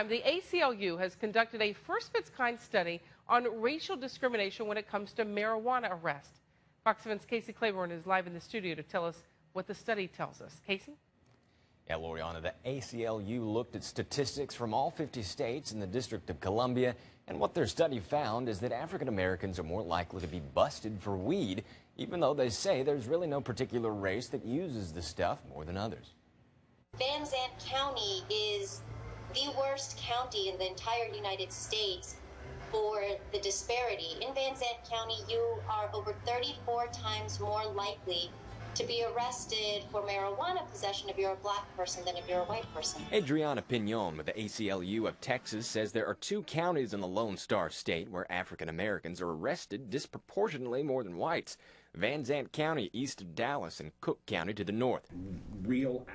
The ACLU has conducted a first-of-its-kind study on racial discrimination when it comes to marijuana arrest. Fox 7's Casey Claiborne is live in the studio to tell us what the study tells us. Casey? Yeah, Loriana, the ACLU looked at statistics from all 50 states and the District of Columbia, and what their study found is that African Americans are more likely to be busted for weed, even though they say there's really no particular race that uses the stuff more than others. Van Zandt County is the worst county in the entire United States for the disparity. In Van Zandt County, you are over 34 times more likely to be arrested for marijuana possession if you're a black person than if you're a white person. Adriana Pignon with the ACLU of Texas says there are 2 counties in the Lone Star State where African Americans are arrested disproportionately more than whites. Van Zandt County east of Dallas and Cook County to the north.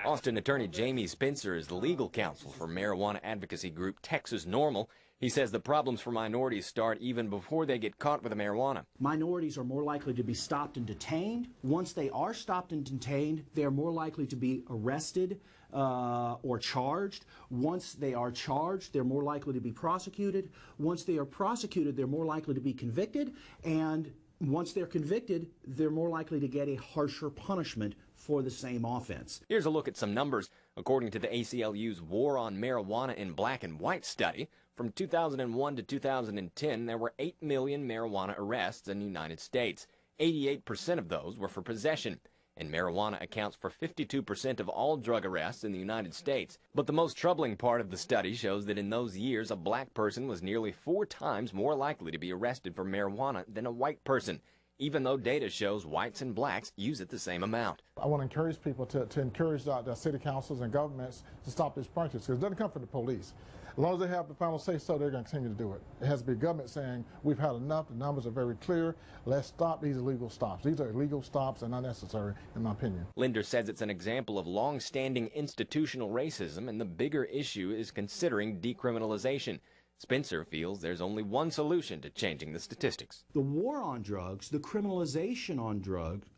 Austin attorney Jamie Spencer is the legal counsel for marijuana advocacy group TXNORML. He says the problems for minorities start even before they get caught with the marijuana. Minorities are more likely to be stopped and detained. Once they are stopped and detained, they are more likely to be arrested or charged. Once they are charged, they're more likely to be prosecuted. Once they are prosecuted, they're more likely to be convicted. And once they're convicted, they're more likely to get a harsher punishment for the same offense. Here's a look at some numbers. According to the ACLU's War on Marijuana in Black and White study, from 2001 to 2010, there were 8 million marijuana arrests in the United States. 88% of those were for possession, and marijuana accounts for 52% of all drug arrests in the United States. But the most troubling part of the study shows that in those years, a black person was nearly 4 times more likely to be arrested for marijuana than a white person, even though data shows whites and blacks use it the same amount. I want to encourage people to encourage the city councils and governments to stop this practice, because it doesn't come from the police. As long as they have the final say-so, they're going to continue to do it. It has to be government saying, we've had enough, the numbers are very clear, let's stop these illegal stops. These are illegal stops and unnecessary, in my opinion. Linder says it's an example of long-standing institutional racism, and the bigger issue is considering decriminalization. Spencer feels there's only one solution to changing the statistics. The war on drugs, the criminalization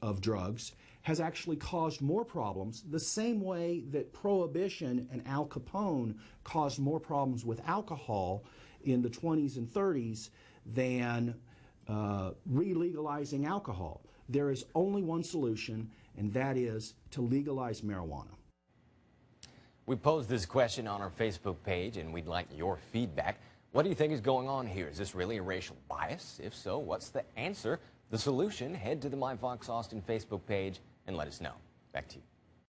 of drugs, has actually caused more problems the same way that Prohibition and Al Capone caused more problems with alcohol in the 20s and 30s than re-legalizing alcohol. There is only one solution, and that is to legalize marijuana. We posed this question on our Facebook page, and we'd like your feedback. What do you think is going on here? Is this really a racial bias? If so, what's the answer? The solution? Head to the My Fox Austin Facebook page and let us know. Back to you.